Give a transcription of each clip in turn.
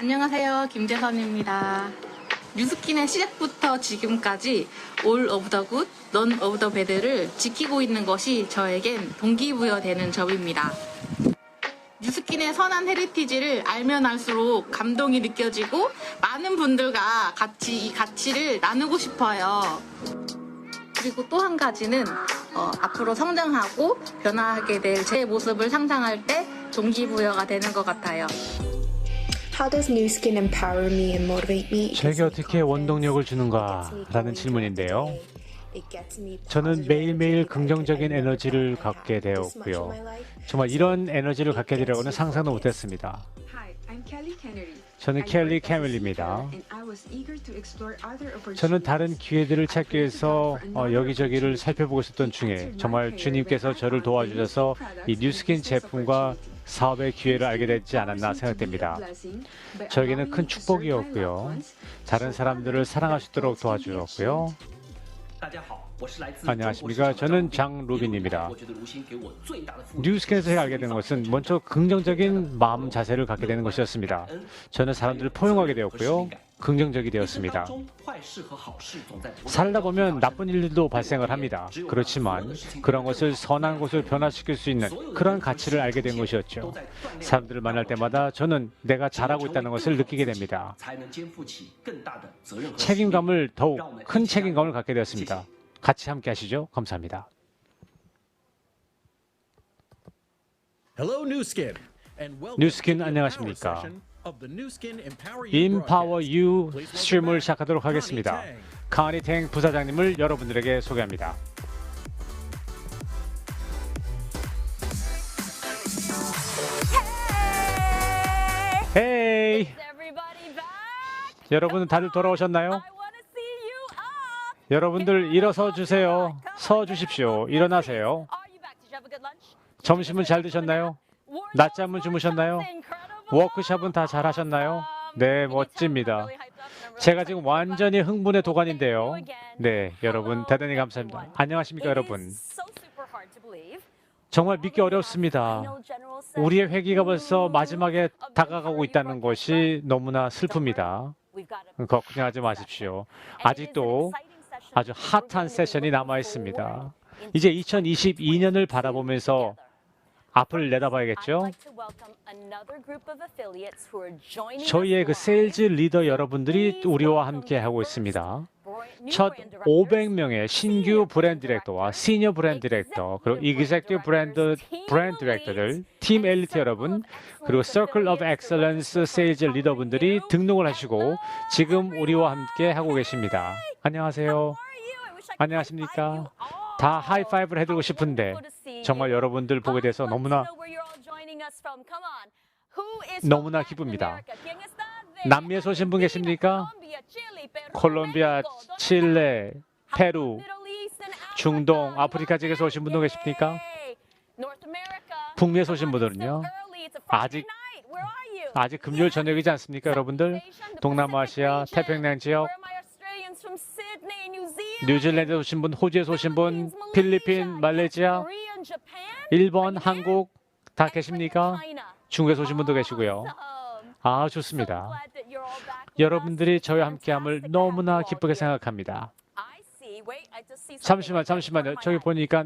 안녕하세요. 김재선입니다. 뉴스킨의 시작부터 지금까지 all of the good, none of the bad를 지키고 있는 것이 저에겐 동기부여되는 점입니다. 뉴스킨의 선한 헤리티지를 알면 알수록 감동이 느껴지고 많은 분들과 같이 이 가치를 나누고 싶어요. 그리고 또 한 가지는 앞으로 성장하고 변화하게 될 제 모습을 상상할 때 동기부여가 되는 것 같아요. How does Nu Skin empower me and motivate me? 제게 어떻게 원동력을 주는가? 라는 질문인데요. 저는 매일매일 긍정적인 에너지를 갖게 되었고요. 정말 이런 에너지를 갖게 되려고는 상상도 못했습니다. 저는 켈리 캐밀리입니다. 저는 다른 기회들을 찾기 위해서 여기저기를 살펴보고 있었던 중에 정말 주님께서 저를 도와주셔서 이 뉴스킨 제품과 사업의 기회를 알게 되지 않았나 생각됩니다. 저에게는 큰 축복이었고요. 다른 사람들을 사랑할 수 있도록 도와주었고요. 안녕하십니까. 저는 장루빈입니다. 뉴스킨에서 제가 알게 된 것은 먼저 긍정적인 마음 자세를 갖게 되는 것이었습니다. 저는 사람들을 포용하게 되었고요. 긍정적이 되었습니다. 살다 보면 나쁜 일들도 발생을 합니다. 그렇지만 그런 것을 선한 것으로 변화시킬 수 있는 그런 가치를 알게 된 것이었죠. 사람들을 만날 때마다 저는 내가 잘하고 있다는 것을 느끼게 됩니다. 책임감을 더욱 큰 책임감을 갖게 되었습니다. 같이 함께 하시죠. 감사합니다. 뉴스킨 안녕하십니까. Empower You 스트림을 시작하도록 하겠습니다. 카니 탱 부사장님을 여러분들에게 소개합니다. 헤이! 여러분 다들 돌아오셨나요? 여러분들 일어서 주세요. 서 주십시오. 일어나세요. 점심은 잘 드셨나요? 낮잠은 주무셨나요? 워크숍은 다 잘 하셨나요? 네, 멋집니다. 제가 지금 완전히 흥분의 도가니인데요. 네, 여러분 대단히 감사합니다. 안녕하십니까, 여러분. 정말 믿기 어렵습니다. 우리의 회기가 벌써 마지막에 다가가고 있다는 것이 너무나 슬픕니다. 걱정하지 마십시오. 아직도 아주 핫한 세션이 남아 있습니다. 이제 2022년을 바라보면서 앞을 내다봐야겠죠? 저희의 그 세일즈 리더 여러분들이 우리와 함께 하고 있습니다. 첫 500명의 신규 브랜드 디렉터와 시니어 브랜드 디렉터, 그리고 이그젝티브 브랜드 디렉터들, 팀 엘리트 여러분, 그리고 서클 오브 엑셀런스 세일즈 리더분들이 등록을 하시고 지금 우리와 함께 하고 계십니다. 안녕하세요. 안녕하십니까? 다 하이파이브를 해드리고 싶은데 정말 여러분들 보게 돼서 너무나 기쁩니다. 남미에서 오신 분 계십니까? 콜롬비아, 칠레, 페루, 중동, 아프리카 지역에서 오신 분도 계십니까? 북미에서 오신 분들은요? 아직 금요일 저녁이지 않습니까, 여러분들? 동남아시아, 태평양 지역, 뉴질랜드에서 오신 분, 호주에서 오신 분, 필리핀, 말레이시아, 일본, 한국 다 계십니까? 중국에서 오신 분도 계시고요. 아, 좋습니다. 여러분들이 저희와 함께함을 너무나 기쁘게 생각합니다. 잠시만요. 저기 보니까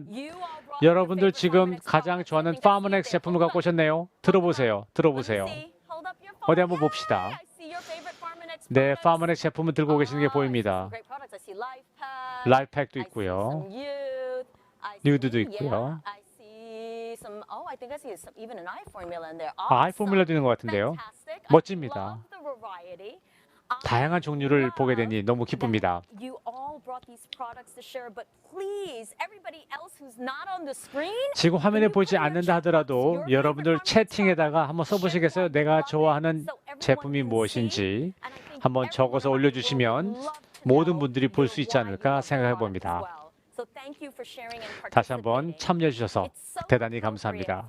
여러분들 지금 가장 좋아하는 파머넥스 제품을 갖고 오셨네요. 들어보세요. 어디 한번 봅시다. 네, 파머넥스 제품을 들고 계시는 게 보입니다. 라이프팩도 있고요. 뉴드도 있고요. 아이 포뮬러도 있는 것 같은데요. 멋집니다. 다양한 종류를 보게 되니 너무 기쁩니다. 지금 화면에 보이지 않는다 하더라도 여러분들 채팅에다가 한번 써보시겠어요? 내가 좋아하는 제품이 무엇인지 한번 적어서 올려주시면 모든 분들이 볼 수 있지 않을까 생각해 봅니다. 다시 한번 참여해 주셔서 대단히 감사합니다.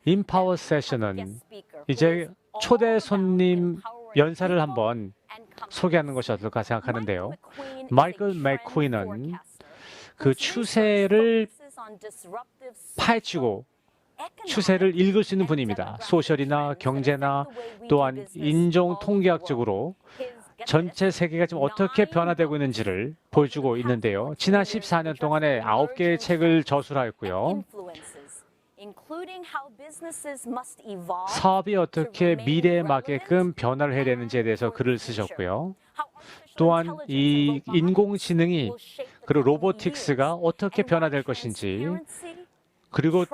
임파워 세션은 이제 초대 손님 연사를 한번 소개하는 것이 어떨까 생각하는데요. 마이클 맥퀸은 그 추세를 파헤치고 추세를 읽을 수 있는 분입니다. 소셜이나 경제나 또한 인종 통계학적으로 전체 세계가 지금 어떻게 변화되고 있는지를 보여주고 있는데요. 지난 14년 동안에 9개의 책을 저술하였고요. 사업이 어떻게 미래에 맞게끔 변화를 해야 되는지에 대해서 글을 쓰셨고요. 또한 이 인공지능이 그리고 로보틱스가 어떻게 변화될 것인지 그리고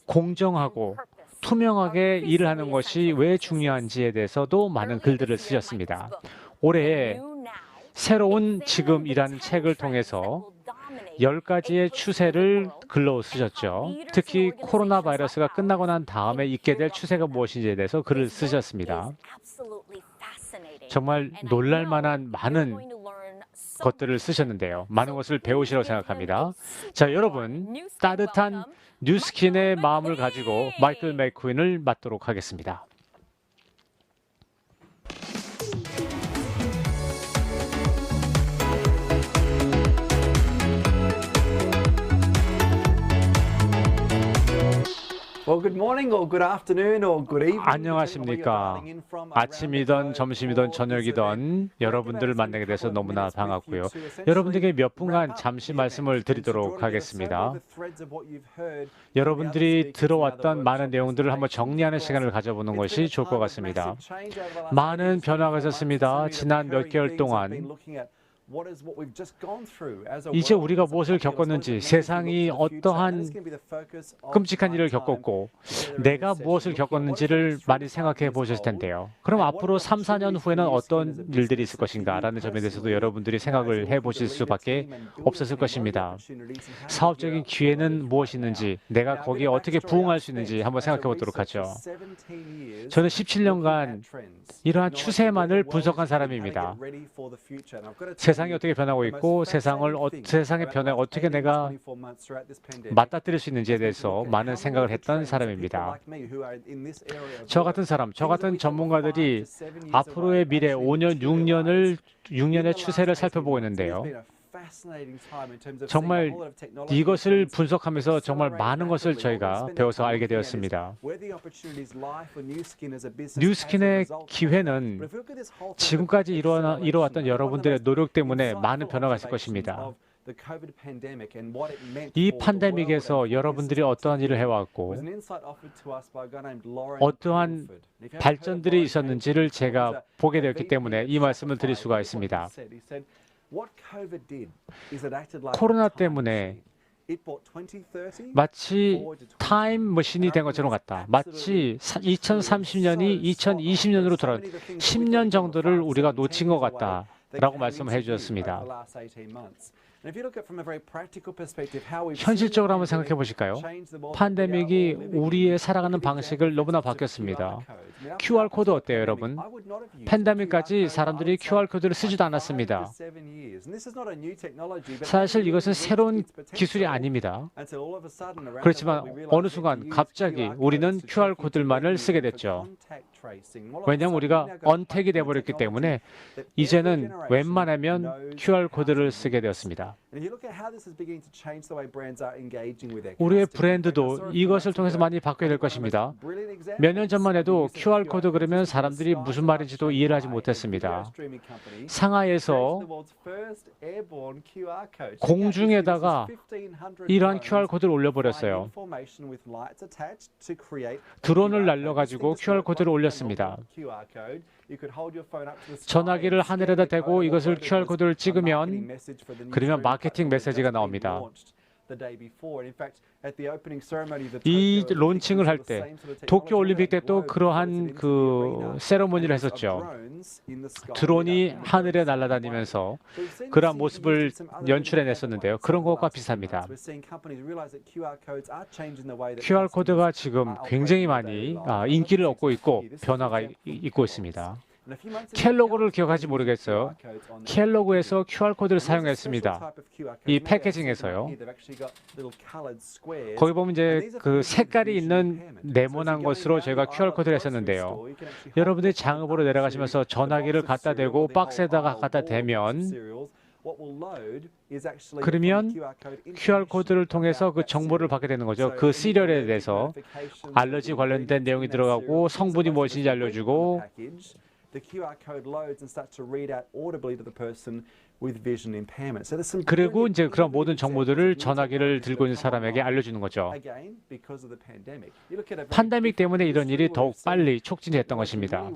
공정하고 투명하게 일을 하는 것이 왜 중요한지에 대해서도 많은 글들을 쓰셨습니다. 올해 새로운 지금이라는 책을 통해서 10가지의 추세를 글로 쓰셨죠. 특히 코로나 바이러스가 끝나고 난 다음에 있게 될 추세가 무엇인지에 대해서 글을 쓰셨습니다. 정말 놀랄 만한 많은 것들을 쓰셨는데요. 많은 것을 배우시라고 생각합니다. 자, 여러분, 따뜻한 뉴스킨의 마음을 가지고 마이클 맥퀸을 맡도록 하겠습니다. Well, good morning or good afternoon or good evening. 안녕하십니까. 아침이든 점심이든 저녁이든 여러분들을 만나게 돼서 너무나 반갑고요. 여러분들에게 몇 분간 잠시 말씀을 드리도록 하겠습니다. 여러분들이 들어왔던 많은 내용들을 한번 정리하는 시간을 가져보는 것이 좋을 것 같습니다. 많은 변화가 있었습니다. 지난 몇 개월 동안 이제 우리가 무엇을 겪었는지, 세상이 어떠한 끔찍한 일을 겪었고 내가 무엇을 겪었는지를 많이 생각해 보셨을 텐데요. 그럼 앞으로 3, 4년 후에는 어떤 일들이 있을 것인가라는 점에 대해서도 여러분들이 생각을 해보실 수밖에 없었을 것입니다. 사업적인 기회는 무엇이 있는지, 내가 거기에 어떻게 부응할 수 있는지 한번 생각해 보도록 하죠. 저는 17년간 이러한 추세만을 분석한 사람입니다. 세상이 어떻게 변하고 있고 세상의 변화에 어떻게 내가 맞닥뜨릴 수 있는지에 대해서 많은 생각을 했던 사람입니다. 저 같은 사람, 저 같은 전문가들이 앞으로의 미래 5년, 6년의 추세를 살펴보고 있는데요. 정말 이것을 분석하면서 정말 많은 것을 저희가 배워서 알게 되었습니다. 뉴스킨의 기회는 지금까지 이뤄왔던 여러분들의 노력 때문에 많은 변화가 있을 것입니다. 이 팬데믹에서 여러분들이 어떠한 일을 해왔고 어떠한 발전들이 있었는지를 제가 보게 되었기 때문에 이 말씀을 드릴 수가 있습니다. 코로나 때문에 마치 타임머신이 된 것처럼 같다. 마치 2030년이 2020년으로 돌아온 10년 정도를 우리가 놓친 것 같다라고 말씀을 해주셨습니다. 현실적으로 한번 생각해 보실까요? 팬데믹이 우리의 살아가는 방식을 너무나 바뀌었습니다. QR코드 어때요, 여러분? 팬데믹까지 사람들이 QR코드를 쓰지도 않았습니다. 사실 이것은 새로운 기술이 아닙니다. 그렇지만 어느 순간 갑자기 우리는 QR코드만을 쓰게 됐죠. 왜냐하면 우리가 언택이 되어버렸기 때문에 이제는 웬만하면 QR코드를 쓰게 되었습니다. 우리의 브랜드도 이것을 통해서 많이 바뀌어야 될 것입니다. 몇 년 전만 해도 QR코드 그러면 사람들이 무슨 말인지도 이해를 하지 못했습니다. 상하이에서 공중에다가 이러한 QR코드를 올려버렸어요. 드론을 날려가지고 QR코드를 올렸습니다. 전화기를 하늘에다 대고 이것을 QR코드를 찍으면 그러면 마케팅 메시지가 나옵니다. 이 론칭을 할 때 도쿄올림픽 때 또 그러한 그 세레모니를 했었죠. 드론이 하늘에 날아다니면서 그러한 모습을 연출해냈었는데요. 그런 것과 비슷합니다. QR코드가 지금 굉장히 많이 인기를 얻고 있고 변화가 있고 있습니다. 켈로그를 기억하지 모르겠어요. 켈로그에서 QR코드를 사용했습니다. 이 패키징에서요. 거기 보면 이제 그 색깔이 있는 네모난 것으로 저희가 QR코드를 했었는데요. 여러분들이 장읍으로 내려가시면서 전화기를 갖다 대고 박스에다가 갖다 대면 그러면 QR 코드를 통해서 그 정보를 받게 되는 거죠. 그 시리얼에 대해서 알러지 관련된 내용이 들어가고 성분이 무엇인지 알려주고 그리고 이제 그런 모든 정보들을 전화기를 들고 있는 사람에게 알려주는 거죠. 팬데믹 때문에 이런 일이 더욱 빨리 촉진됐던 것입니다.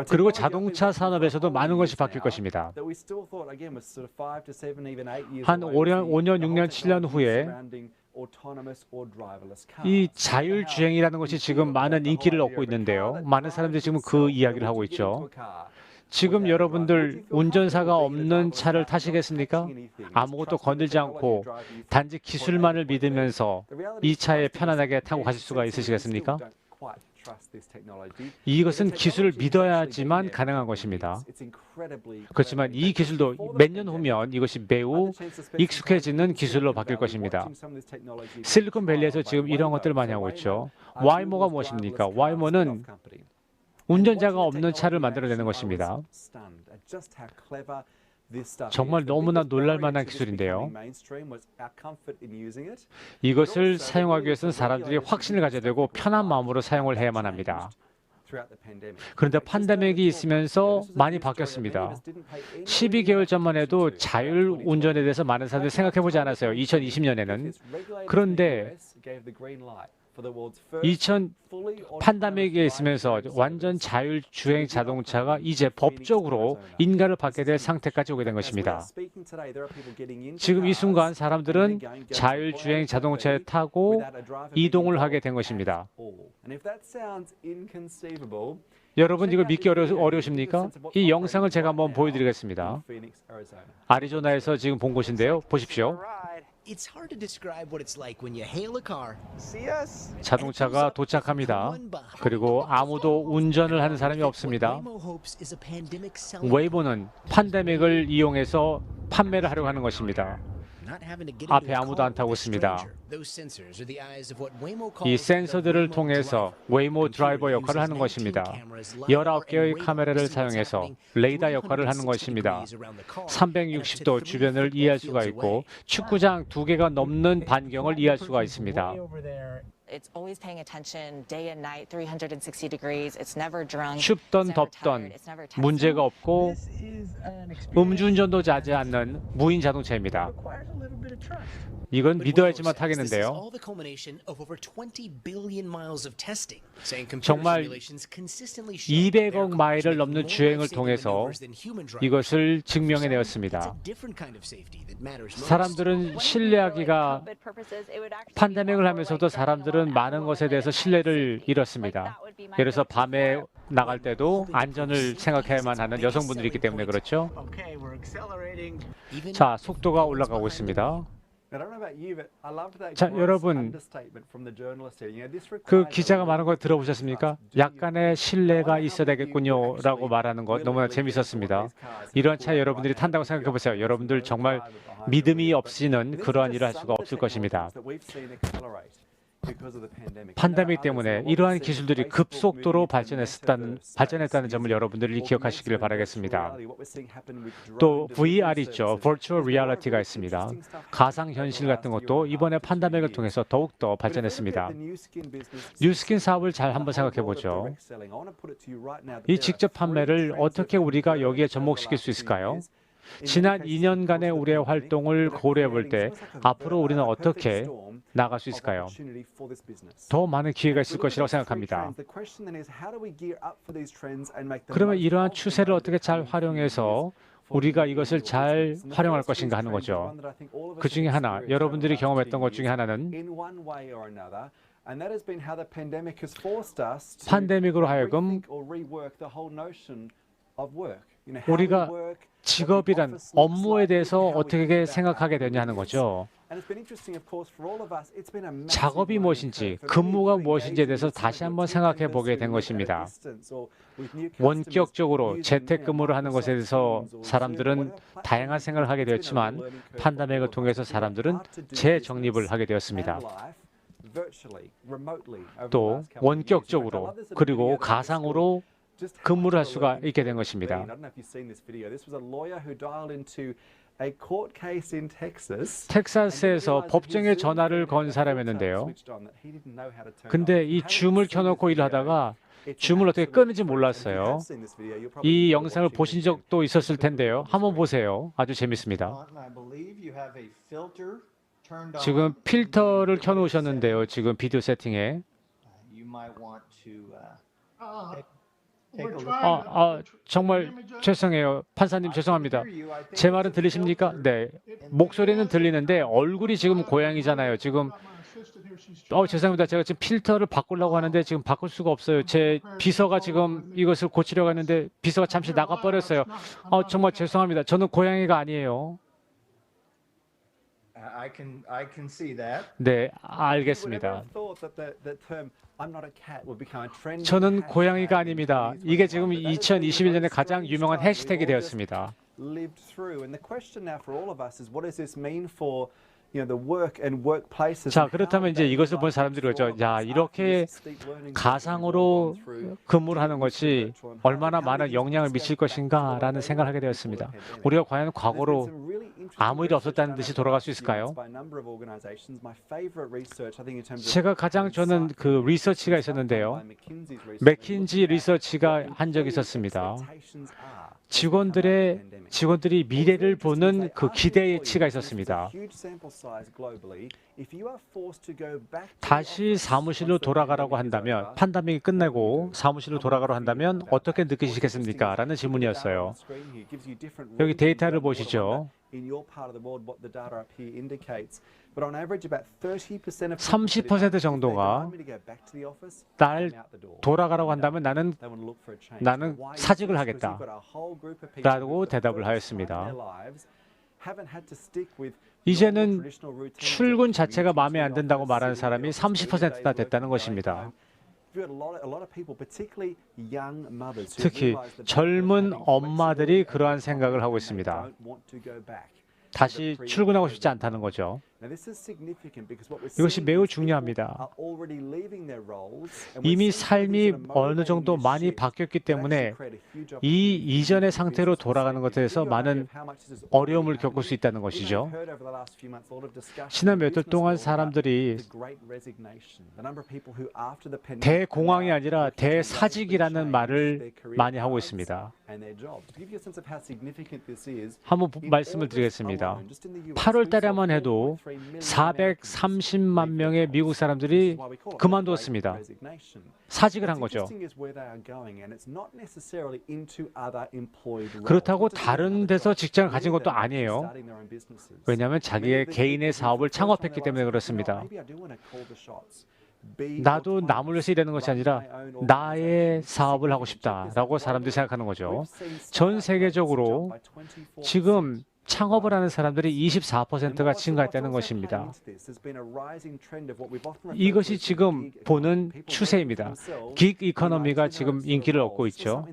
그리고 자동차 산업에서도 많은 것이 바뀔 것입니다. 한 5년, 6년, 7년 후에 이 자율주행이라는 것이 지금 많은 인기를 얻고 있는데요. 많은 사람들이 지금 그 이야기를 하고 있죠. 지금 여러분들 운전사가 없는 차를 타시겠습니까? 아무것도 건들지 않고 단지 기술만을 믿으면서 이 차에 편안하게 타고 가실 수가 있으시겠습니까? 이것은 기술을 믿어야지만 가능한 것입니다. 그렇지만 이 기술도 몇 년 후면 이것이 매우 익숙해지는 기술로 바뀔 것입니다. 실리콘밸리에서 지금 이런 것들을 많이 하고 있죠. 와이모가 무엇입니까? 와이모는 운전자가 없는 차를 만들어내는 것입니다. 정말 너무나 놀랄 만한 기술인데요. 이것을 사용하기 위해서는 사람들이 확신을 가져야 되고 편한 마음으로 사용을 해야만 합니다. 그런데 팬데믹이 있으면서 많이 바뀌었습니다. 12개월 전만 해도 자율 운전에 대해서 많은 사람들이 생각해보지 않았어요. 2020년에는. 그런데 팬데믹에 있으면서 완전 자율주행 자동차가 이제 법적으로 인가를 받게 될 상태까지 오게 된 것입니다. 지금 이 순간 사람들은 자율주행 자동차에 타고 이동을 하게 된 것입니다. 여러분 이걸 믿기 어려우십니까? 이 영상을 제가 한번 보여드리겠습니다. 아리조나에서 지금 본 곳인데요. 보십시오. It's hard to describe what it's like when you hail a car. 자동차가 도착합니다. 그리고 아무도 운전을 하는 사람이 없습니다. 웨이모는 팬데믹을 이용해서 판매를 하려고 하는 것입니다. 앞에 아무도 안 타고 있습니다. 이 센서들을 통해서 웨이모 드라이버 역할을 하는 것입니다. 19개의 카메라를 사용해서 레이더 역할을 하는 것입니다. 360도 주변을 이해할 수가 있고 축구장 2개가 넘는 반경을 이해할 수가 있습니다. It's always paying attention day and night, 360 degrees. It's never drunk. 춥던 덥던 문제가 없고 음주운전도 하지 않는 무인 자동차입니다. 이건 믿어야지만 타겠는데요. 정말 200억 마일을 넘는 주행을 통해서 이것을 증명해내었습니다. 사람들은 신뢰하기가 팬데믹을 하면서도 사람들은 많은 것에 대해서 신뢰를 잃었습니다. 예를 들어서 밤에 나갈 때도 안전을 생각해야만 하는 여성분들이 있기 때문에 그렇죠. 자, 속도가 올라가고 있습니다. 자, 여러분, 그 기자가 말한 거 들어보셨습니까? 약간의 신뢰가 있어야 되겠군요 라고 말하는 것 너무나 재밌었습니다. 이런 차 여러분들이 탄다고 생각해 보세요. 여러분들 정말 믿음이 없이는 그러한 일을 할 수가 없을 것입니다. 팬데믹 때문에 이러한 기술들이 급속도로 발전했다는 점을 여러분들이 기억하시기를 바라겠습니다. 또 VR 있죠. Virtual Reality가 있습니다. 가상현실 같은 것도 이번에 팬데믹을 통해서 더욱더 발전했습니다. 뉴스킨 사업을 잘 한번 생각해 보죠. 이 직접 판매를 어떻게 우리가 여기에 접목시킬 수 있을까요? 지난 2년간의 우리의 활동을 고려해 볼 때 앞으로 우리는 어떻게 나갈 수 있을까요? 더 많은 기회가 있을 것이라고 생각합니다. 그러면 이러한 추세를 어떻게 잘 활용해서 우리가 이것을 잘 활용할 것인가 하는 거죠. 그 중에 하나, 여러분들이 경험했던 것 중에 하나는 팬데믹으로 하여금 우리가 직업이란 업무에 대해서 어떻게 생각하게 되냐 하는 거죠. 작업이 무엇인지, 근무가 무엇인지에 대해서 다시 한번 생각해 보게 된 것입니다. 원격적으로 재택근무를 하는 것에 대해서 사람들은 다양한 생각을 하게 되었지만 팬데믹을 통해서 사람들은 재정립을 하게 되었습니다. 또 원격적으로 그리고 가상으로 근무를 할 수가 있게 된 것입니다. I don't know if you've seen this video. This was a lawyer who dialed into a court case in Texas. 텍사스에서 법정에 전화를 건 사람이었는데요. 근데 이 줌을 켜놓고 일을 하다가 줌을 어떻게 끄는지 몰랐어요. 이 영상을 보신 적도 있었을 텐데요. 한번 보세요. 아주 재밌습니다. 지금 필터를 켜놓으셨는데요. 지금 비디오 세팅에. 정말 죄송해요. 판사님 죄송합니다. 제 말은 들리십니까? 네. 목소리는 들리는데 얼굴이 지금 고양이잖아요. 지금 죄송합니다. 제가 지금 필터를 바꾸려고 하는데 지금 바꿀 수가 없어요. 제 비서가 지금 이것을 고치려고 하는데 비서가 잠시 나가버렸어요. 정말 죄송합니다. 저는 고양이가 아니에요. I can see that. 네, 알겠습니다. 저는 고양이가 아닙니다. 이게 지금 2021년에 가장 유명한 해시태그가 되었습니다. 자, 그렇다면 이제 이것을 본 사람들이 그러죠. 야, 이렇게 가상으로 근무를 하는 것이 얼마나 많은 영향을 미칠 것인가라는 생각을 하게 되었습니다. 우리가 과연 과거로 아무 일 없었다는 듯이 돌아갈 수 있을까요? 제가 가장 저는 그 리서치가 있었는데요. 맥킨지 리서치가 한 적이 있었습니다. 직원들이 미래를 보는 그 기대치가 있었습니다. 다시 사무실로 돌아가라고 한다면, 판데믹이 끝내고 사무실로 돌아가라고 한다면 어떻게 느끼시겠습니까? 라는 질문이었어요. 여기 데이터를 보시죠. 30% 정도가 날 돌아가라고 한다면 나는 사직을 하겠다 라고 대답을 하였습니다. 이제는 출근 자체가 마음에 안 든다고 말하는 사람이 30%나 됐다는 것입니다. 특히 젊은 엄마들이 그러한 생각을 하고 있습니다. 다시 출근하고 싶지 않다는 거죠. 이것이 매우 중요합니다. 이미 삶이 어느 정도 많이 바뀌었기 때문에 이 이전의 상태로 돌아가는 것에 대해서 많은 어려움을 겪을 수 있다는 것이죠. 지난 몇 달 동안 사람들이 대공황이 아니라 대사직이라는 말을 많이 하고 있습니다. 한번 말씀을 드리겠습니다. 8월 달에만 해도 430만 명의 미국 사람들이 그만두었습니다. 사직을 한 거죠. 그렇다고 다른 데서 직장을 가진 것도 아니에요. 왜냐하면 자기의 개인의 사업을 창업했기 때문에 그렇습니다. 나도 남을 위해서 일하는 것이 아니라 나의 사업을 하고 싶다라고 사람들이 생각하는 거죠. 전 세계적으로 지금 창업을 하는 사람들이 24%가 증가했다는 것입니다. 이것이 지금 보는 추세입니다. 긱 이코노미가 지금 인기를 얻고 있죠.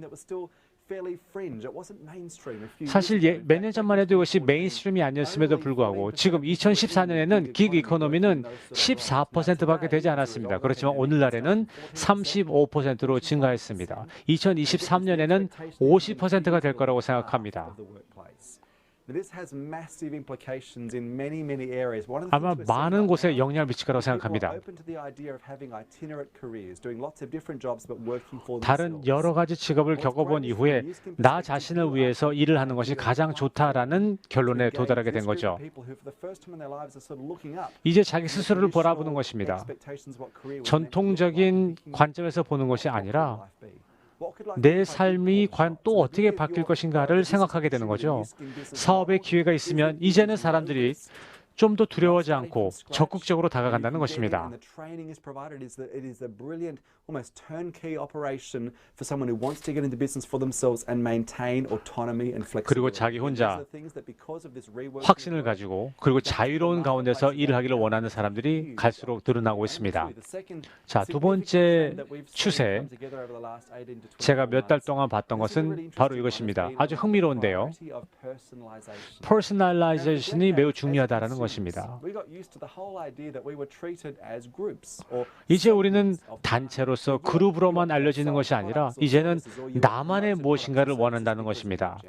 사실 몇 년 전만 해도 이것이 메인스트림이 아니었음에도 불구하고 지금 2014년에는 긱 이코노미는 14%밖에 되지 않았습니다. 그렇지만 오늘날에는 35%로 증가했습니다. 2023년에는 50%가 될 거라고 생각합니다. 아마 많은 곳에 영향을 미칠 거라고 생각합니다. 다른 여러 가지 직업을 겪어본 이후에 나 자신을 위해서 일을 하는 것이 가장 좋다라는 결론에 도달하게 된 거죠. 이제 자기 스스로를 바라보는 것입니다. 전통적인 관점에서 보는 것이 아니라 내 삶이 과연 또 어떻게 바뀔 것인가를 생각하게 되는 거죠. 사업의 기회가 있으면 이제는 사람들이 좀 더 두려워하지 않고 적극적으로 다가간다는 것입니다. 그리고 자기 혼자 확신을 가지고 그리고 자유로운 가운데서 일을 하기를 원하는 사람들이 갈수록 늘어나고 있습니다. 자, 두 번째 추세, 제가 몇 달 동안 봤던 것은 바로 이것입니다. 아주 흥미로운데요. 퍼스널라이제이션이 매우 중요하다는 것입니다. We got used to the whole idea that we were treated as groups or 이제 우리는 단체로서 그룹으로만 알려지는 것이 아니라 이제는 나만의 무엇인가를 원한다는 것입니다.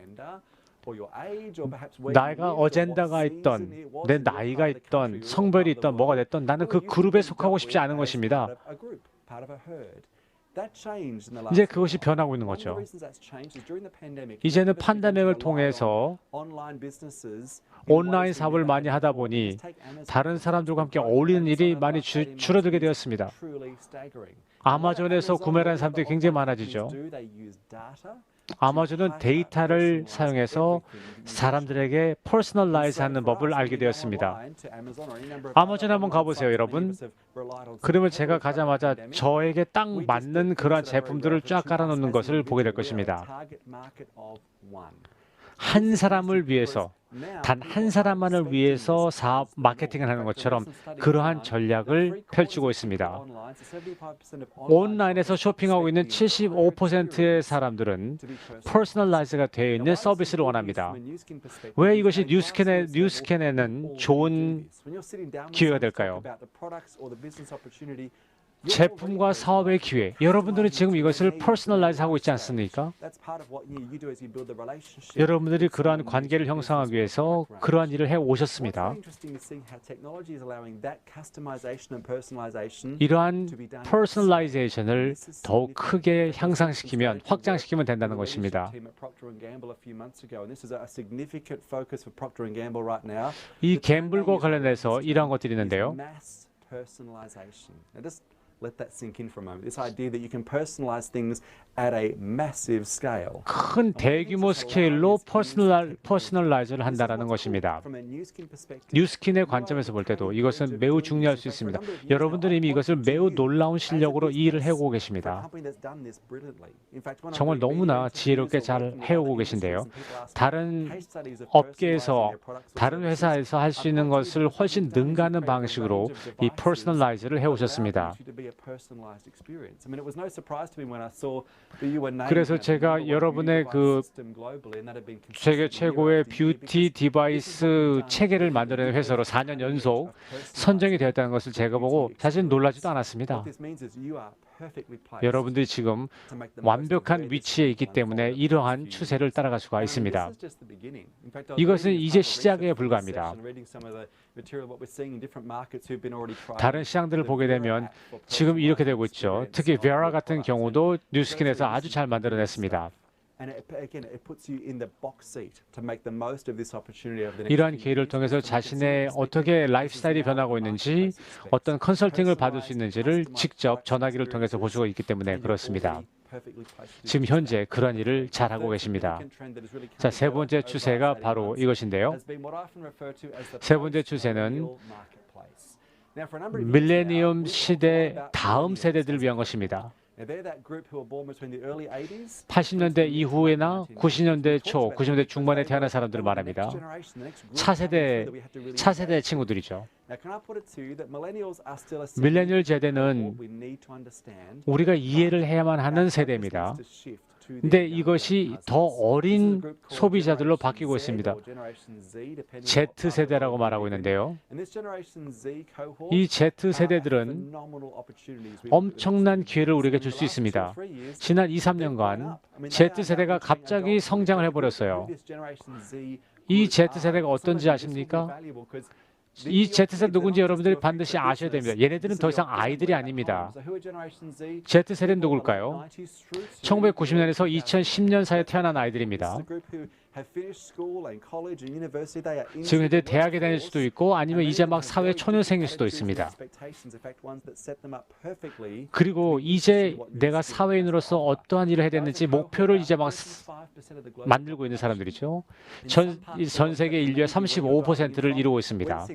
나이가 어젠다가 있던, 내 나이가 있던, 성별이 있던, 뭐가 됐던 나는 그 그룹에 속하고 싶지 않은 것입니다. 이제 그것이 변하고 있는 거죠. 이제는 팬데믹을 통해서 온라인 사업을 많이 하다 보니 다른 사람들과 함께 어울리는 일이 많이 줄어들게 되었습니다. 아마존에서 구매를 하는 사람들이 굉장히 많아지죠. 아마존은 데이터를 사용해서 사람들에게 퍼스널라이즈 하는 법을 알게 되었습니다. 아마존 한번 가보세요, 여러분. 그러면 제가 가자마자 저에게 딱 맞는 그러한 제품들을 쫙 깔아놓는 것을 보게 될 것입니다. 한 사람을 위해서, 단 한 사람만을 위해서 사업 마케팅을 하는 것처럼 그러한 전략을 펼치고 있습니다. 온라인에서 쇼핑하고 있는 75%의 사람들은 퍼스널라이즈가 되어 있는 서비스를 원합니다. 왜 이것이 뉴스캔에는 좋은 기회가 될까요? 제품과 사업의 기회. 여러분들은 지금 이것을 퍼스널라이즈 하고 있지 않습니까? 여러분들이 그러한 관계를 형성하기 위해서 그러한 일을 해 오셨습니다. 이러한 퍼스널라이제이션을 더욱 크게 향상시키면, 확장시키면 된다는 것입니다. 이 갬블과 관련해서 이러한 것들이 있는데요. Let that sink in for a moment. This idea that you can personalize things at a massive scale. 큰 대규모 스케일로 퍼스널라이즈를 한다는 것입니다. 뉴스킨의 관점에서 볼 때도 이것은 매우 중요할 수 있습니다. 여러분들은 이미 이것을 매우 놀라운 실력으로 이 일을 해오고 계십니다. 정말 너무나 지혜롭게 잘 해오고 계신데요. 다른 업계에서, 다른 회사에서 할 수 있는 것을 훨씬 능가하는 방식으로 이 퍼스널라이즈를 해오셨습니다. 그래서 제가 여러분의 그 세계 최고의 뷰티 디바이스 체계를 만드는 회사로 4년 연속 선정이 되었다는 것을 제가 보고 사실 놀라지도 않았습니다. 여러분들이 지금 완벽한 위치에 있기 때문에 이러한 추세를 따라갈 수가 있습니다. 이것은 이제 시작에 불과합니다. 다른 시장들을 보게 되면 지금 이렇게 되고 있죠. 특히 베라 같은 경우도 뉴스킨에서 아주 잘 만들어냈습니다. 이러한 기회를 통해서 자신의 어떻게 라이프스타일이 변하고 있는지, 어떤 컨설팅을 받을 수 있는지를 직접 전화기를 통해서 볼 수가 있기 때문에 그렇습니다. 지금 현재 그런 일을 잘하고 계십니다. 자, 세 번째 추세가 바로 이것인데요. 세 번째 추세는 밀레니엄 시대 다음 세대들을 위한 것입니다. 80년대 이후에나 90년대 초, 90년대 중반에 태어난 사람들을 말합니다. 차세대 친구들이죠. 밀레니얼 세대는 우리가 이해를 해야만 하는 세대입니다. 근데 이것이 더 어린 소비자들로 바뀌고 있습니다. Z세대라고 말하고 있는데요. 이 Z세대들은 엄청난 기회를 우리에게 줄 수 있습니다. 지난 2, 3년간 Z세대가 갑자기 성장을 해버렸어요. 이 Z세대가 어떤지 아십니까? 이 Z세대 누군지 여러분들이 반드시 아셔야 됩니다. 얘네들은 더 이상 아이들이 아닙니다. Z세대는 누굴까요? 1990년에서 2010년 사이에 태어난 아이들입니다. 지금 현재 대학에 다닐 수도 있고 아니면 이제 막 사회 초년생일 수도 있습니다. 그리고 이제 내가 사회인으로서 어떠한 일을 해야 되는지 목표를 이제 막 만들고 있는 사람들이죠. 전 세계 인류의 35%를 이루고 있습니다.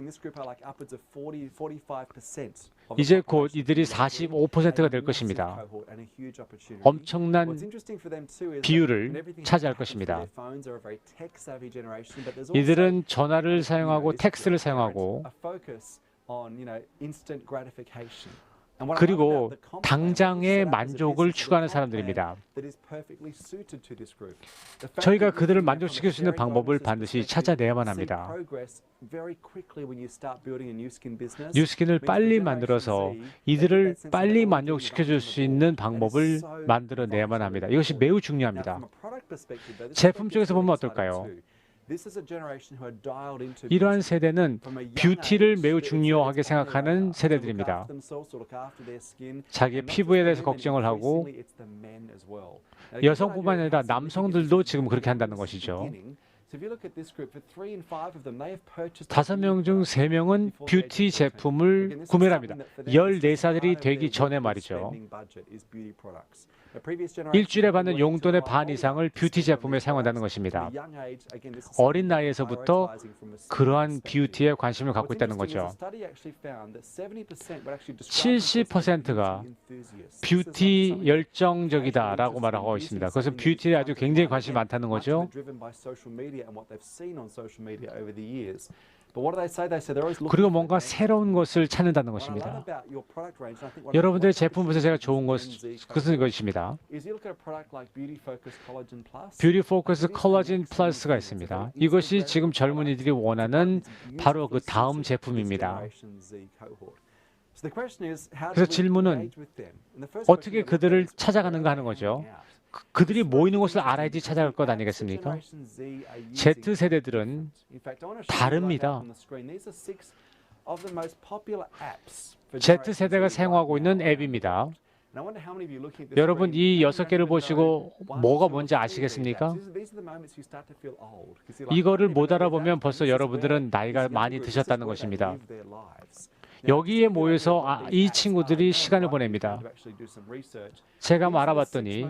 이제 곧 이들이 45%가 될 것입니다. 엄청난 비율을 차지할 것입니다. 이들은 전화를 사용하고 텍스트를 사용하고 And what I love 그리고 about the comp plan 당장의 is set up as a 만족을 business 추구하는 comp plan 사람들입니다. that is perfectly suited to this group. The fact 저희가 that you 그들을 can get 만족시킬 from a 수 있는 sharing 방법을 bonuses 반드시 perspective, 찾아내야만 see 합니다. progress very quickly when you start building a new skin business. 뉴스킨을 means for 빨리 Generation 만들어서 Z, they get 이들을 that sense of 빨리 belonging 만족시켜 줄 수 knocking on the 있는 door. That is 방법을 so 만들어내야만 vitally 합니다. 이것이 important. 매우 Now, 중요합니다. from a product perspective, though, this 제품 gets 쪽에서 보면 really exciting 어떨까요? too. This is a generation who are dialed into 이러한 beauty. 세대는 From a young 뷰티를 age, 매우 it's 중요하게 on their 생각하는 radar to look 세대들입니다. after themselves, to look after their skin. 자기의 And not just 피부에 the 대해서 women, 걱정을 하고 increasingly it's the men as well. Now, you could 여성뿐만 argue it 아니라 has significant 남성들도 지금 그렇게 한다는 differences 것이죠. beginning. So if you look at this group, for 3 in 5 of them, they have purchased a 5명 중 3명은 before the age 뷰티 of 14. 제품을 Again, this is 구매를 합니다. something that for them is 14살이 part of 되기 their 전에 weekly 말이죠. spending budget is beauty products. The previous generation 일주일에 were 받는 waiting 용돈의 till 반 older 이상을 to 뷰티 spend on 제품에 these 사용한다는 products. 것입니다. From a young age, again, this is 어린 something 나이에서부터 prioritizing from a skin 그러한 perspective. 뷰티에 관심을 갖고 What's 있다는 interesting is 거죠. a study actually found that 70% would actually describe themselves as 70%가 beauty enthusiasts. This is 뷰티 something 열정적이다라고 말하고 있습니다. 그것은 뷰티에 아주 굉장히 관심이 많다는 거죠. 그리고 뭔가 새로운 것을 찾는다는 것입니다. 여러분들의 제품에서 제가 좋은 것은 이것입니다. 뷰티 포커스 콜라겐 플러스가 있습니다. 이것이 지금 젊은이들이 원하는 바로 그 다음 제품입니다. 그래서 질문은 어떻게 그들을 찾아가는가 하는 거죠. 그들이 모이는 곳을 알아야지 찾아갈 것 아니겠습니까? Z세대들은 다릅니다. Z세대가 사용하고 있는 앱입니다. 여러분 이 6개를 보시고 뭐가 뭔지 아시겠습니까? 이거를 못 알아보면 벌써 여러분들은 나이가 많이 드셨다는 것입니다. 여기에 모여서 이 친구들이 시간을 보냅니다. 제가 알아봤더니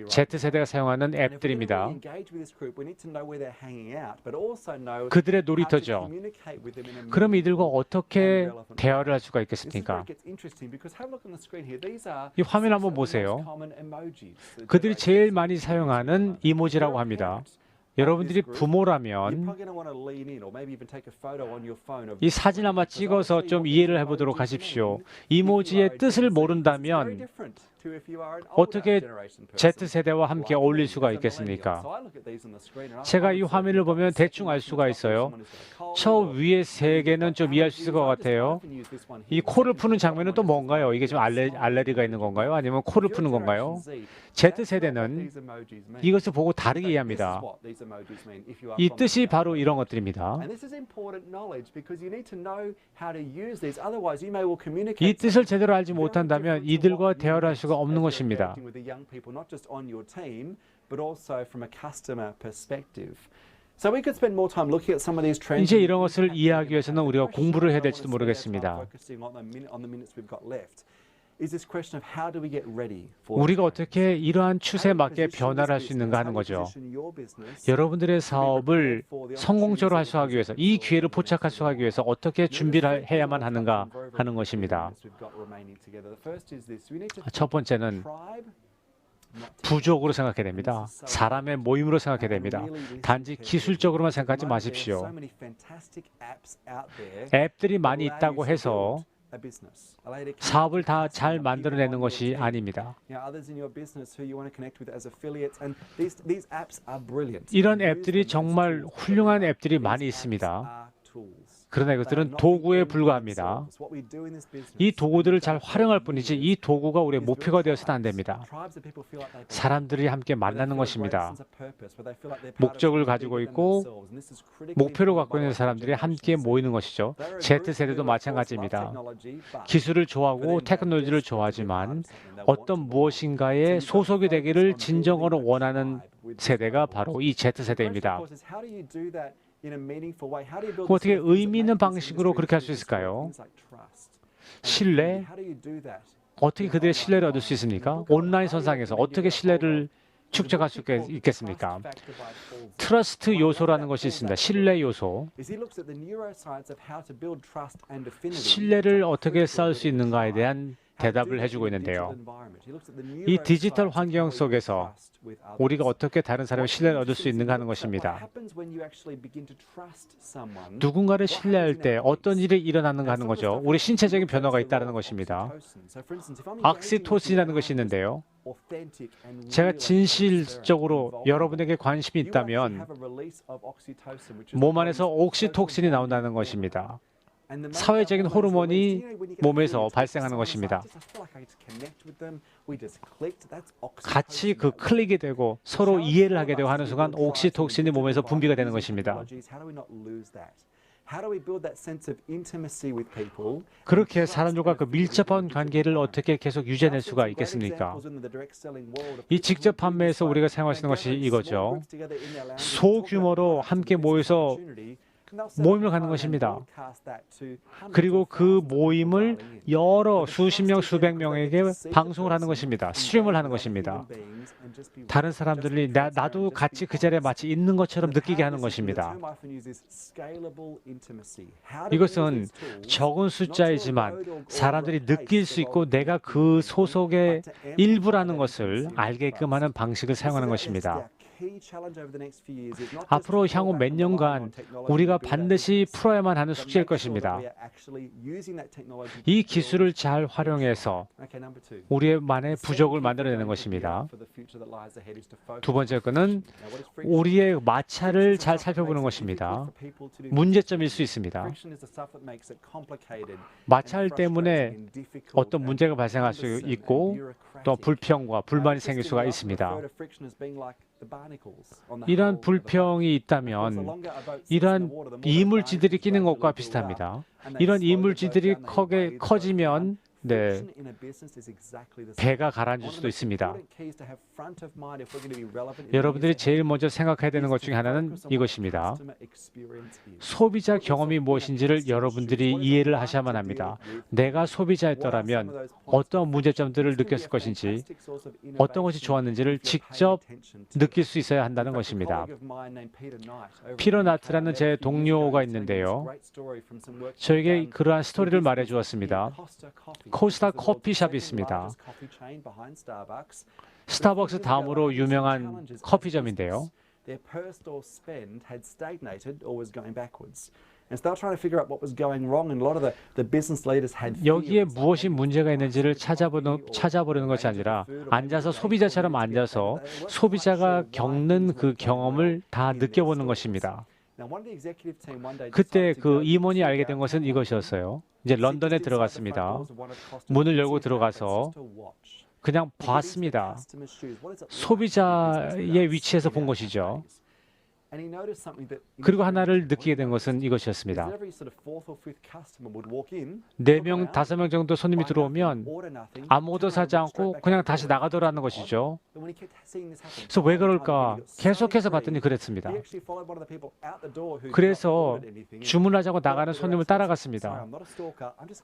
Z세대가 사용하는 앱들입니다. 그들의 놀이터죠. 그럼 이들과 어떻게 대화를 할 수가 있겠습니까? 이 화면 한번 보세요. 그들이 제일 많이 사용하는 이모지라고 합니다. 여러분들이 부모라면 이 사진 한번 찍어서 좀 이해를 해보도록 하십시오. 이모지의 뜻을 모른다면 어떻게 Z세대와 함께 어울릴 수가 있겠습니까? 제가 이 화면을 보면 대충 알 수가 있어요. 저 위에 3개는 좀 이해할 수 있을 것 같아요. 이 코를 푸는 장면은 또 뭔가요? 이게 좀 알레르기가 있는 건가요? 아니면 코를 푸는 건가요? Z세대는 이것을 보고 다르게 이해합니다. 이 뜻이 바로 이런 것들입니다. 이 뜻을 제대로 알지 못한다면 이들과 대화를 할 수가 없는 것입니다. 이제 이런 것을 이해하기 위해서는 우리가 공부를 해야 될지도 모르겠습니다. 우리가 어떻게 이러한 추세에 맞게 변화를 할 수 있는가 하는 거죠. 여러분들의 사업을 성공적으로 하기 위해서, 이 기회를 포착하기 위해서 어떻게 준비를 해야만 하는가 하는 것입니다. 첫 번째는 부족으로 생각해야 됩니다. 사람의 모임으로 생각해야 됩니다. 단지 기술적으로만 생각하지 마십시오. 앱들이 많이 있다고 해서 사업을 다 잘 만들어내는 것이 아닙니다. 이런 앱들이 정말 훌륭한 앱들이 많이 있습니다. 그러나 이것들은 도구에 불과합니다. 이 도구들을 잘 활용할 뿐이지 이 도구가 우리의 목표가 되어서는 안 됩니다. 사람들이 함께 만나는 것입니다. 목적을 가지고 있고 목표를 갖고 있는 사람들이 함께 모이는 것이죠. Z세대도 마찬가지입니다. 기술을 좋아하고 테크놀로지를 좋아하지만 어떤 무엇인가에 소속이 되기를 진정으로 원하는 세대가 바로 이 Z세대입니다. 어떻게 의미 있는 방식으로 그렇게 할 수 있을까요? 신뢰? 어떻게 그들의 신뢰를 얻을 수 있습니까? 온라인 선상에서 어떻게 신뢰를 축적할 수 있겠습니까? 트러스트 요소라는 것이 있습니다. 신뢰 요소. 신뢰를 어떻게 쌓을 수 있는가에 대한 대답을 해주고 있는데요. 이 디지털 환경 속에서 우리가 어떻게 다른 사람의 신뢰를 얻을 수 있는가 하는 것입니다. 누군가를 신뢰할 때 어떤 일이 일어나는가 하는 거죠. 우리 신체적인 변화가 있다는 것입니다. 옥시토신이라는 것이 있는데요. 제가 진실적으로 여러분에게 관심이 있다면 몸 안에서 옥시토신이 나온다는 것입니다. 사회적인 호르몬이 몸에서 발생하는 것입니다. 같이 그 클릭이 되고 서로 이해를 하게 되고 하는 순간 옥시토신이 몸에서 분비가 되는 것입니다. 그렇게 사람들과 그 밀접한 관계를 어떻게 계속 유지해낼 수가 있겠습니까? 이 직접 판매에서 우리가 사용할 수 있는 것이 이거죠. 소규모로 함께 모여서 모임을 갖는 것입니다. 그리고 그 모임을 여러 수십 명, 수백 명에게 방송을 하는 것입니다. 스트림을 하는 것입니다. 다른 사람들이 나도 같이 그 자리에 마치 있는 것처럼 느끼게 하는 것입니다. 이것은 적은 숫자이지만 사람들이 느낄 수 있고 내가 그 소속의 일부라는 것을 알게끔 하는 방식을 사용하는 것입니다. 앞으로 향후 몇 년간 우리가 반드시 풀어야만 하는 숙제일 것입니다. 이 기술을 잘 활용해서 우리만의 부족을 만들어내는 것입니다. 두 번째 것은 우리의 마찰을 잘 살펴보는 것입니다. 문제점일 수 있습니다. 마찰 때문에 어떤 문제가 발생할 수 있고 또 불평과 불만이 생길 수가 있습니다. 이러한 불평이 있다면 이러한 이물질들이 끼는 것과 비슷합니다. 이런 이물질들이 커지면 배가 가라앉을 수도 있습니다. 여러분들이 제일 먼저 생각해야 되는 것 중에 하나는 이것입니다. 소비자 경험이 무엇인지를 여러분들이 이해를 하셔야만 합니다. 내가 소비자였더라면 어떤 문제점들을 느꼈을 것인지, 어떤 것이 좋았는지를 직접 느낄 수 있어야 한다는 것입니다. 피터 나트라는 제 동료가 있는데요. 저에게 그러한 스토리를 말해 주었습니다. 코스타 커피숍이 있습니다. 스타벅스 다음으로 유명한 커피점인데요. 여기에 무엇이 문제가 있는지를 찾아보려는 것이 아니라 앉아서 소비자처럼 앉아서 소비자가 겪는 그 경험을 다 느껴보는 것입니다. 그때 그 임원이 알게 된 것은 이것이었어요. 이제 런던에 들어갔습니다. 문을 열고 들어가서 그냥 봤습니다. 소비자의 위치에서 본 것이죠. 그리고 하나를 느끼게 된 것은 이것이었습니다. 4명, 5명 정도 손님이 들어오면 아무것도 사지 않고 그냥 다시 나가더라는 것이죠. 그래서 왜 그럴까? 계속해서 봤더니 그랬습니다. 그래서 주문하자고 나가는 손님을 따라갔습니다.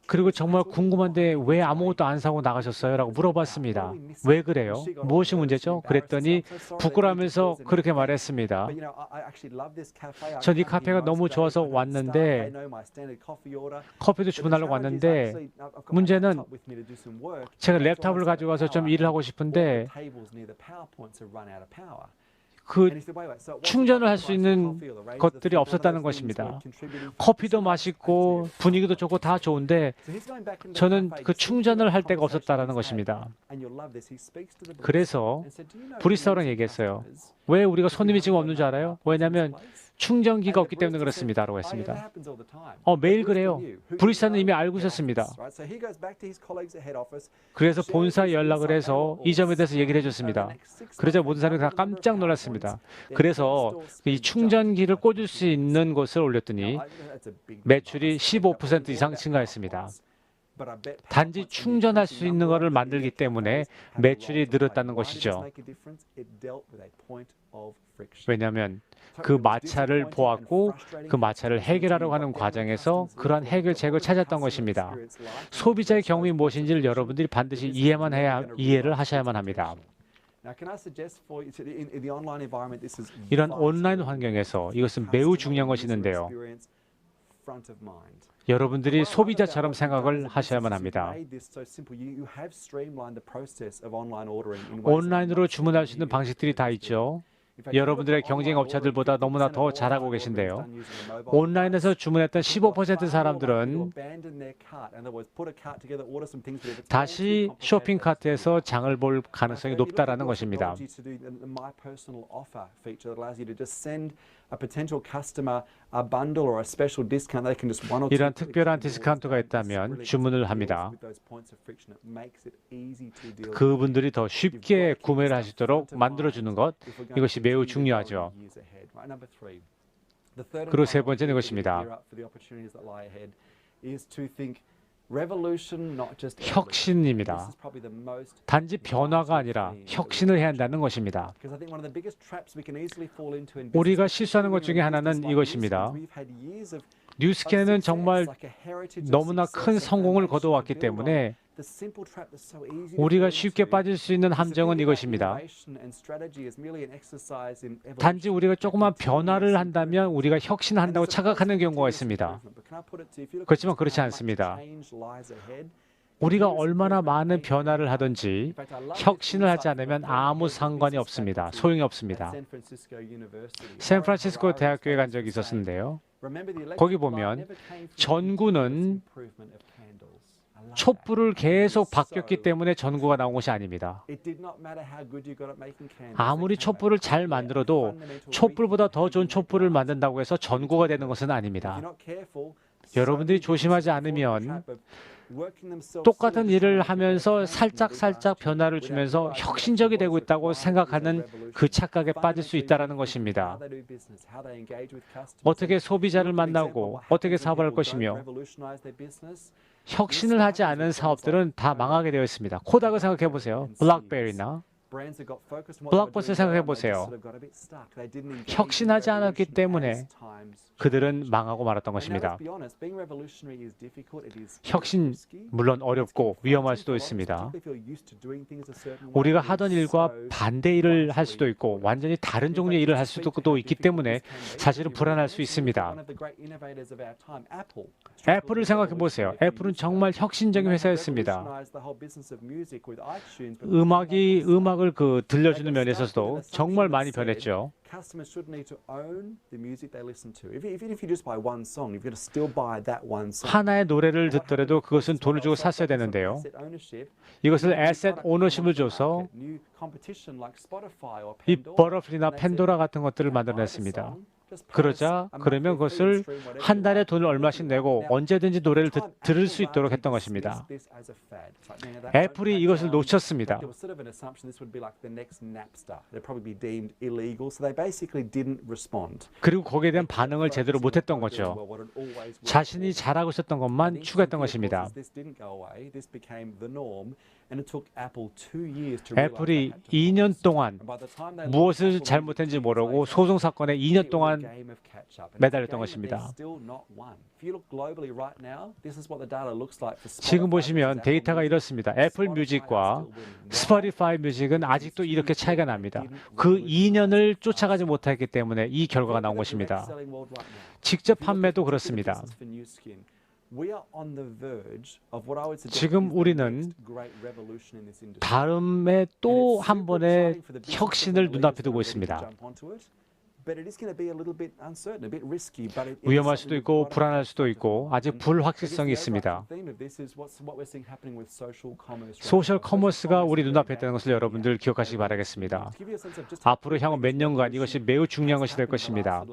그리고 정말 궁금한데 왜 아무것도 안 사고 나가셨어요? 라고 물어봤습니다. 왜 그래요? 무엇이 문제죠? 그랬더니 부끄러워하면서 그렇게 말했습니다. 전 이 카페가 너무 좋아서 왔는데 커피도 주문하려고 왔는데 문제는 제가 랩탑을 가지고 와서 좀 일을 하고 싶은데 그 충전을 할 수 있는 것들이 없었다는 것입니다. 커피도 맛있고 분위기도 좋고 다 좋은데 저는 그 충전을 할 데가 없었다는 것입니다. 그래서 브리스타랑 얘기했어요. 왜 우리가 손님이 지금 없는 줄 알아요? 왜냐하면 충전기가 없기 때문에 그렇습니다. 라고 했습니다. 매일 그래요. 브리스타는 이미 알고 있었습니다. 그래서 본사에 연락을 해서 이 점에 대해서 얘기를 해줬습니다. 그러자 모든 사람이 다 깜짝 놀랐습니다. 그래서 이 충전기를 꽂을 수 있는 곳을 올렸더니 매출이 15% 이상 증가했습니다. 단지 충전할 수 있는 것을 만들기 때문에 매출이 늘었다는 것이죠. 왜냐하면 그 마찰을 보았고 그 마찰을 해결하려고 하는 과정에서 그러한 해결책을 찾았던 것입니다. 소비자의 경험이 무엇인지를 여러분들이 반드시 이해를 하셔야만 합니다. 이런 온라인 환경에서 이것은 매우 중요한 것이 있는데요. 여러분들이 소비자처럼 생각을 하셔야만 합니다. 온라인으로 주문할 수 있는 방식들이 다 있죠. 여러분들의 경쟁 업체들보다 너무나 더 잘하고 계신데요. 온라인에서 주문했던 15% 사람들은 다시 쇼핑 카트에서 장을 볼 가능성이 높다라는 것입니다. 이런 특별한 디스카운트가 있다면 주문을 합니다. 그분들이 더 쉽게 구매를 할 수 있도록 만들어주는 것, 이것이 매우 중요하죠. 그리고 세 번째는 이것입니다. 혁신입니다. 단지 변화가 아니라 혁신을 해야 한다는 것입니다. 우리가 실수하는 것 중에 하나는 이것입니다. 뉴스캔은 정말 너무나 큰 성공을 거둬왔기 때문에 우리가 쉽게 빠질 수 있는 함정은 이것입니다. 단지 우리가 조그만 변화를 한다면 우리가 혁신한다고 착각하는 경우가 있습니다. 그렇지만 그렇지 않습니다. 우리가 얼마나 많은 변화를 하든지 혁신을 하지 않으면 아무 상관이 없습니다. 소용이 없습니다. 샌프란시스코 대학교에 간 적이 있었는데요. 거기 보면 전구는 촛불을 계속 바뀌었기 때문에 전구가 나온 것이 아닙니다. 아무리 촛불을 잘 만들어도 촛불보다 더 좋은 촛불을 만든다고 해서 전구가 되는 것은 아닙니다. 여러분들이 조심하지 않으면 똑같은 일을 하면서 살짝 변화를 주면서 혁신적이 되고 있다고 생각하는 그 착각에 빠질 수 있다는 것입니다. 어떻게 소비자를 만나고 어떻게 사업을 할 것이며 혁신을 하지 않은 사업들은 다 망하게 되어 있습니다. 코닥을 생각해 보세요. 블랙베리나 블록버스터 생각해 보세요. 혁신하지 않았기 때문에 그들은 망하고 말았던 것입니다. 혁신 물론 어렵고 위험할 수도 있습니다. 우리가 하던 일과 반대 일을 할 수도 있고 완전히 다른 종류의 일을 할 수도 있기 때문에 사실은 불안할 수 있습니다. 애플을 생각해 보세요. 애플은 정말 혁신적인 회사였습니다. 음악을 들려주는 면에서도 정말 많이 변했죠. 하나의 노래를 듣더라도 그것은 돈을 주고 샀어야 되는데요. 이것을 에셋 오너십을 줘서 이 버터플리나 팬도라 같은 것들을 만들어냈습니다. 그러면 그것을 한 달에 돈을 얼마씩 내고 언제든지 노래를 들을 수 있도록 했던 것입니다. 애플이 이것을 놓쳤습니다. 그리고 거기에 대한 반응을 제대로 못했던 거죠. 자신이 잘하고 있었던 것만 추구했던 것입니다. 애플이 2년 동안 무엇을 잘못했는지 모르고 소송 사건에 2년 동안 매달렸던 것입니다. 지금 보시면 데이터가 이렇습니다. 애플 뮤직과 스포티파이 뮤직은 아직도 이렇게 차이가 납니다. 그 2년을 쫓아가지 못했기 때문에 이 결과가 나온 것입니다. 직접 판매도 그렇습니다. 지금 우리는 다음에 또 한 번의 혁신을 눈앞에 두고 있습니다. 위험할 수도 있고 불안할 수도 있고 아직 불확실성이 있습니다. 소셜 커머스가 우리 눈앞에 있다는 것을 여러분들 기억하시기 바라겠습니다. 앞으로 향후 몇 년간 이것이 매우 중요한 것이 될 것입니다.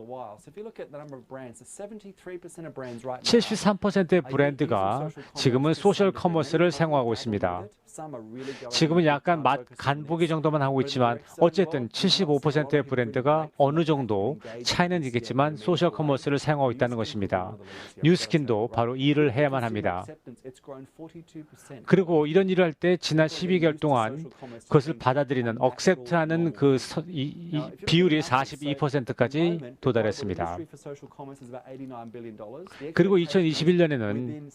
73%의 브랜드가 지금은 소셜 커머스를 사용하고 있습니다. 지금은 약간 맛 간보기 정도만 하고 있지만 어쨌든 75%의 브랜드가 어느 정도 차이는 있겠지만 소셜 커머스를 사용하고 있다는 것입니다. 뉴스킨도 바로 이 일을 해야만 합니다. 그리고 이런 일을 할 때 지난 12개월 동안 그것을 받아들이는 억셉트하는 비율이 42%까지 도달했습니다. 그리고 2021년에는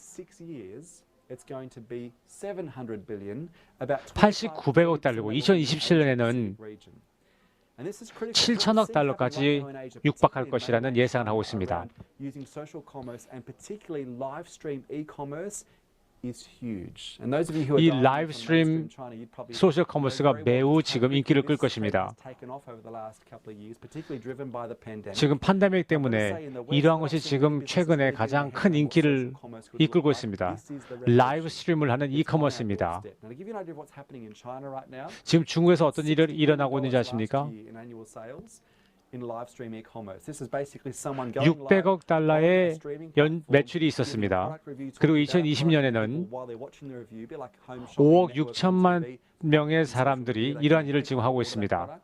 8900억 달러고 2027년에는 And this is critical. 7천억 달러까지 육박할 것이라는 예상을 하고 있습니다. Using social commerce and particularly live stream e-commerce is huge. And those of you who are 이 dialing 라이브 from 스트림 mainstream China, you'd probably 소셜 커머스가 know very well 매우 just how 지금 인기를 끌 quickly this trend 것입니다. has taken off over the last couple of years, particularly driven by the pandemic. 지금 팬데믹 때문에 이러한 것이 지금 최근에 가장 큰 인기를 이끌고 있습니다. 라이브 스트림을 하는 이커머스입니다. 지금 중국에서 어떤 일이 일어나고 있는지 아십니까? 600억 달러의 매출이 있었습니다. 그리고 2020년에는 5억 6천만 명의 사람들이 이러한 일을 지금 하고 있습니다.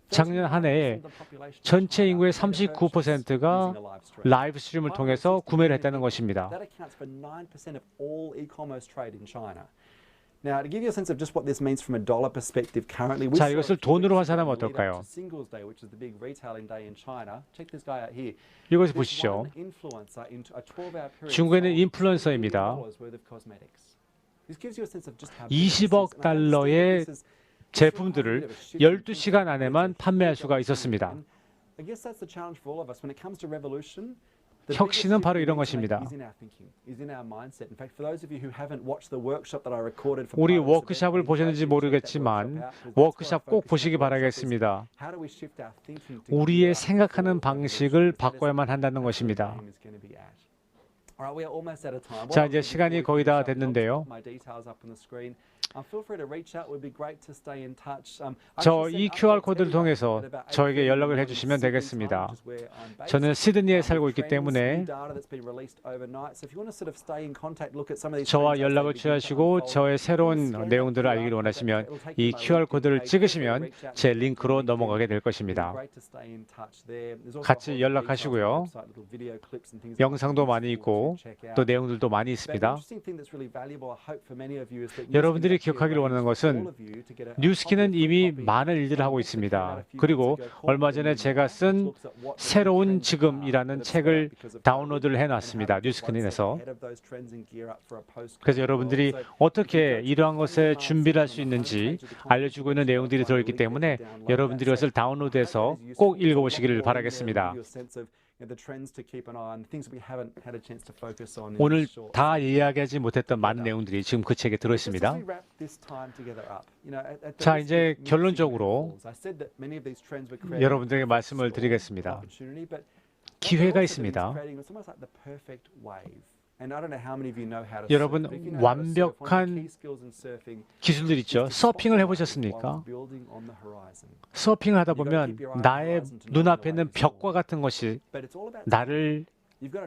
작년 한 해에 전체 인구의 39%가 라이브 스트림을 통해서 구매를 했다는 것입니다. Now, to give you a sense of just what this means from a dollar perspective currently, we 자, saw 이것을 a few 돈으로 weeks 환산하면 ago lead up 어떨까요? to Singles Day, which is the big retailing day in China. Check this guy out here. 이것을 This 보십시오. one influencer in a 12-hour period 중국에는 sold 인플루언서입니다. $1 billion worth of cosmetics. This gives you a sense of just how big this is. 20억 And I understand 달러의 this is 제품들을 a bit of a shift in 12시간 안에만 판매할 수가 있었습니다. And I guess that's the challenge for all of us when it comes to revolution. The 혁신은 biggest 바로 shift we 이런 need to make 것입니다. is in our thinking, is in our mindset. In fact, for those of you who haven't watched the workshop that I recorded for 우리 part of this event, 워크샵을 I 보셨는지 encourage you to check that 모르겠지만 workshop out, because that's 워크샵 where I 꼭 focus 보시기 my workshop is 바라겠습니다. how do we shift our thinking to 우리의 gear up 생각하는 for 방식을 revolution. That is 바꿔야만 한다는 what the 것입니다. game is going to be at. All right, we are almost out of time. 자, What 이제 I'll do 시간이 before we 거의 다 finish up is I'll 됐는데요. put my details up on the screen. Feel free to reach out. It would be great to stay in touch. 저 이 QR 코드를 통해서 저에게 연락을 해주시면 되겠습니다. 저는 시드니에 살고 있기 때문에 저와 연락을 취하시고 저의 새로운 내용들을 알기를 원하시면 이 QR 코드를 찍으시면 제 링크로 넘어가게 될 것입니다. 같이 연락하시고요. 영상도 많이 있고 또 내용들도 많이 있습니다. 여러분들이 기억하기를 원하는 것은 뉴스킨은 이미 많은 일들을 하고 있습니다. 그리고 얼마 전에 제가 쓴 새로운 지금이라는 책을 다운로드를 해놨습니다. 뉴스킨에서. 그래서 여러분들이 어떻게 이러한 것에 준비를 할 수 있는지 알려주고 있는 내용들이 들어있기 때문에 여러분들이 이것을 다운로드해서 꼭 읽어보시기를 바라겠습니다. 오늘 다 이야기하지 못했던 많은 내용들이 지금 그 책에 들어있습니다. 자, 이제 결론적으로 여러분들에게 말씀을 드리겠습니다. 기회가 있습니다. 여러분, 완벽한 기술들 있죠. 서핑을 해보셨습니까? 서핑을 하다 보면 나의 눈앞에 있는 벽과 같은 것이 나를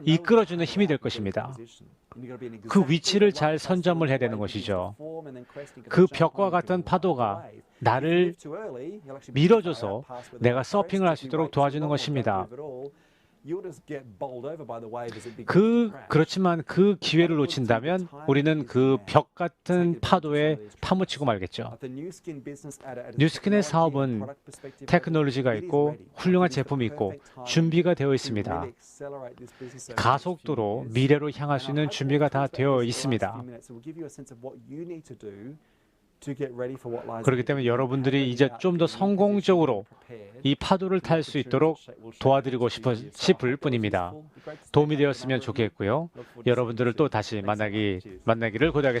이끌어주는 힘이 될 것입니다. 그 위치를 잘 선점을 해야 되는 것이죠. 그 벽과 같은 파도가 나를 밀어줘서 내가 서핑을 할 수 있도록 도와주는 것입니다. 그렇지만 그 기회를 놓친다면 우리는 그 벽 같은 파도에 파묻히고 말겠죠. 뉴스킨의 사업은 테크놀로지가 있고 훌륭한 제품이 있고 준비가 되어 있습니다. 가속도로 미래로 향할 수 있는 준비가 다 되어 있습니다. 그렇기 때문에 여러분들이 이제 좀 더 성공적으로 이 파도를 탈 수 있도록 도와드리고 싶을 뿐입니다. 도움이 되었으면 좋겠고요. 여러분들을 또 다시 만나기를 고대하겠습니다.